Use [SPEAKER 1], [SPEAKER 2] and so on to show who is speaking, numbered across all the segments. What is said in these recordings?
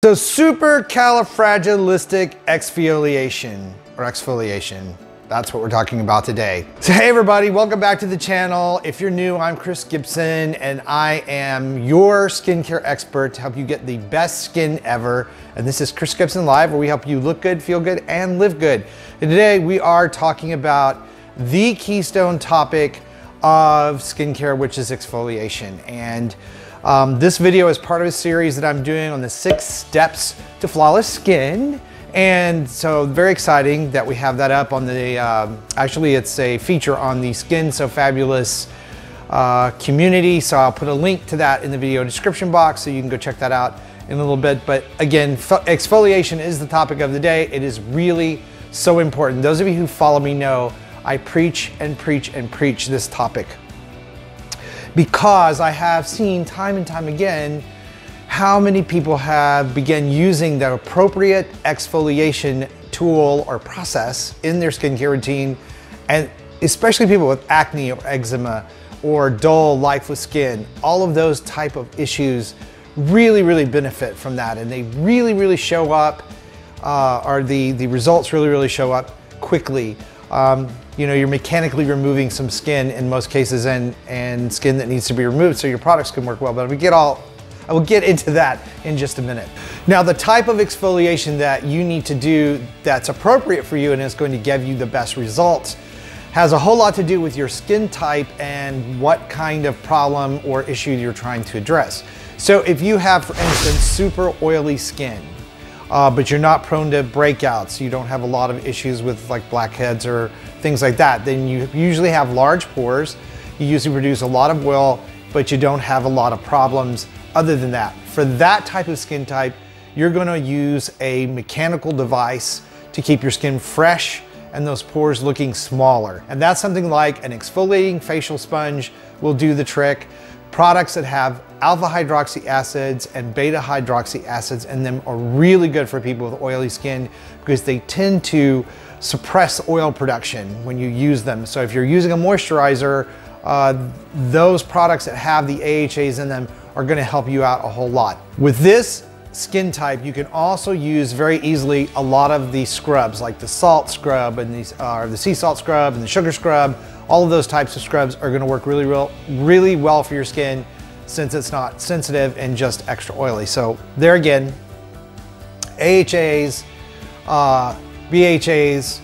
[SPEAKER 1] So supercalifragilistic exfoliation, that's what we're talking about today. So hey everybody, welcome back to the channel. If you're new, I'm Chris Gibson and I am your skincare expert to help you get the best skin ever. And this is Chris Gibson Live, where we help you look good, feel good, and live good. And today we are talking about the keystone topic of skincare, which is exfoliation. And this video is part of a series that I'm doing on the 6 steps to flawless skin. And so very exciting that we have that up on the, actually it's a feature on the Skin So Fabulous community. So I'll put a link to that in the video description box so you can go check that out in a little bit. But again, exfoliation is the topic of the day. It is really so important. Those of you who follow me know I preach and preach and preach this topic, because I have seen time and time again how many people have begun using the appropriate exfoliation tool or process in their skincare routine, and especially people with acne or eczema or dull, lifeless skin. All of those type of issues really benefit from that, and they really show up, or the results really show up quickly. You know, you're mechanically removing some skin in most cases, and skin that needs to be removed so your products can work well. But I will get into that in just a minute. Now, the type of exfoliation that you need to do that's appropriate for you and is going to give you the best results has a whole lot to do with your skin type and what kind of problem or issue you're trying to address. So if you have, for instance, super oily skin, but you're not prone to breakouts, you don't have a lot of issues with like blackheads or things like that, then you usually have large pores, you usually produce a lot of oil, but you don't have a lot of problems other than that. For that type of skin type, you're gonna use a mechanical device to keep your skin fresh and those pores looking smaller. And that's something like an exfoliating facial sponge will do the trick. Products that have alpha hydroxy acids and beta hydroxy acids in them are really good for people with oily skin because they tend to suppress oil production when you use them. So if you're using a moisturizer, those products that have the AHAs in them are gonna help you out a whole lot. With this skin type, you can also use very easily a lot of the scrubs, like the salt scrub and the sea salt scrub and the sugar scrub. All of those types of scrubs are gonna work really well for your skin, since it's not sensitive and just extra oily. So there again, AHAs, BHAs,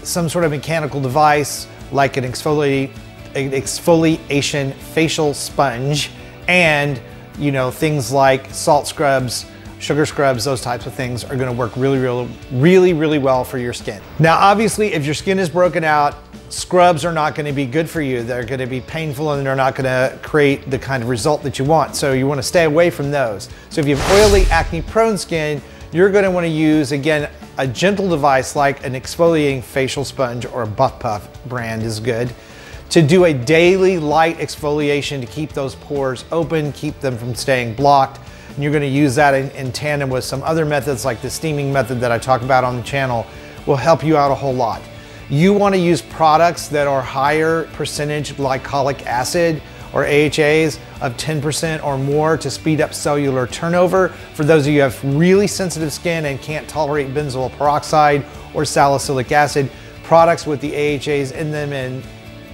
[SPEAKER 1] some sort of mechanical device like an exfoliation facial sponge, and you know, things like salt scrubs, sugar scrubs, those types of things are gonna work really well for your skin. Now, obviously, if your skin is broken out, scrubs are not gonna be good for you. They're gonna be painful and they're not gonna create the kind of result that you want. So you wanna stay away from those. So if you have oily, acne-prone skin, you're gonna wanna use, again, a gentle device like an exfoliating facial sponge, or a Buff Puff brand is good, to do a daily light exfoliation to keep those pores open, keep them from staying blocked. And you're gonna use that in tandem with some other methods like the steaming method that I talk about on the channel will help you out a whole lot. You wanna use products that are higher percentage glycolic acid or AHAs of 10% or more to speed up cellular turnover. For those of you who have really sensitive skin and can't tolerate benzoyl peroxide or salicylic acid, products with the AHAs in them, and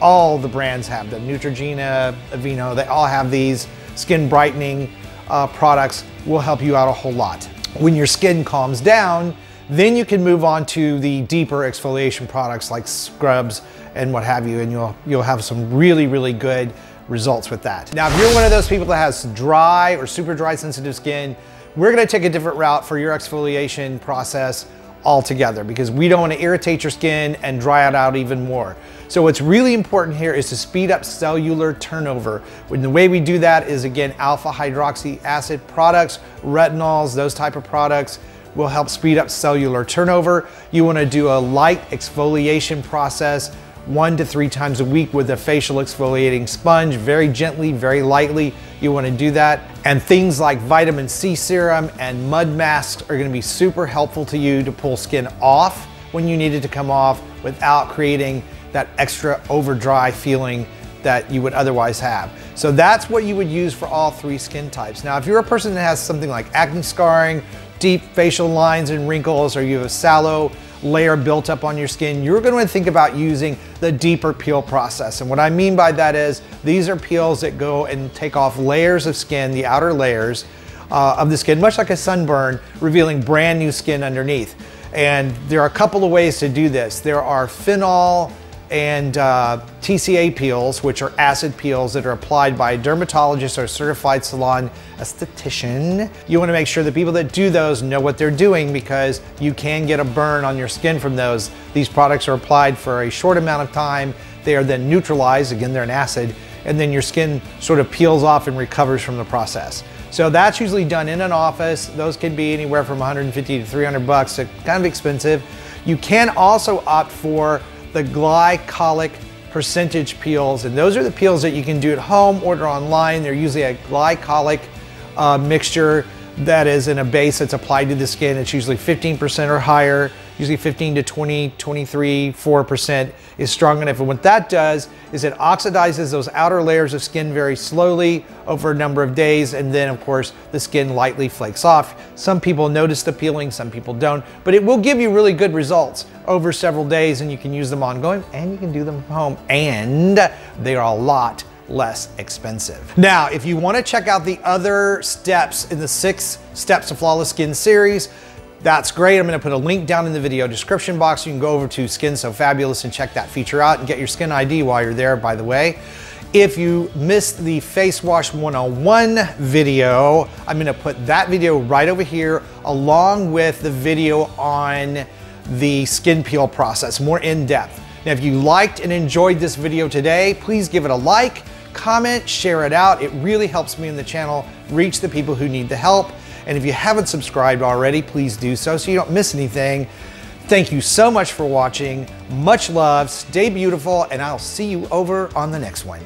[SPEAKER 1] all the brands have them, Neutrogena, Aveeno, they all have these skin brightening products, will help you out a whole lot. When your skin calms down, then you can move on to the deeper exfoliation products like scrubs and what have you, and you'll have some really good results with that. Now, if you're one of those people that has dry or super dry sensitive skin, we're gonna take a different route for your exfoliation process altogether, because we don't wanna irritate your skin and dry it out even more. So what's really important here is to speed up cellular turnover. And the way we do that is, again, alpha hydroxy acid products, retinols, those type of products will help speed up cellular turnover. You wanna do a light exfoliation process 1 to 3 times a week with a facial exfoliating sponge, very gently, very lightly. You wanna do that. And things like vitamin C serum and mud masks are gonna be super helpful to you to pull skin off when you need it to come off without creating that extra over dry feeling that you would otherwise have. So that's what you would use for all 3 skin types. Now, if you're a person that has something like acne scarring, deep facial lines and wrinkles, or you have a sallow layer built up on your skin, you're going to think about using the deeper peel process. And what I mean by that is these are peels that go and take off layers of skin, the outer layers of the skin, much like a sunburn, revealing brand new skin underneath. And there are a couple of ways to do this. There are phenol and TCA peels, which are acid peels that are applied by a dermatologist or a certified salon esthetician. You want to make sure the people that do those know what they're doing, because you can get a burn on your skin from those. These products are applied for a short amount of time. They are then neutralized, again, they're an acid, and then your skin sort of peels off and recovers from the process. So that's usually done in an office. Those can be anywhere from 150 to 300 bucks, so kind of expensive. You can also opt for the glycolic percentage peels, and those are the peels that you can do at home, order online. They're usually a glycolic mixture that is in a base that's applied to the skin. It's usually 15% or higher, usually 15 to 20, 23, 4% is strong enough. And what that does is it oxidizes those outer layers of skin very slowly over a number of days, and then of course the skin lightly flakes off. Some people notice the peeling, some people don't, but it will give you really good results over several days, and you can use them ongoing, and you can do them from home, and they are a lot less expensive. Now, if you want to check out the other steps in the 6 Steps to Flawless Skin series, that's great. I'm going to put a link down in the video description box. You can go over to Skin So Fabulous and check that feature out and get your skin ID while you're there, by the way. If you missed the Face Wash 101 video, I'm going to put that video right over here along with the video on the skin peel process, more in depth. Now, if you liked and enjoyed this video today, please give it a like, comment, share it out. It really helps me and the channel reach the people who need the help. And if you haven't subscribed already, please do so you don't miss anything. Thank you so much for watching. Much love, stay beautiful, and I'll see you over on the next one.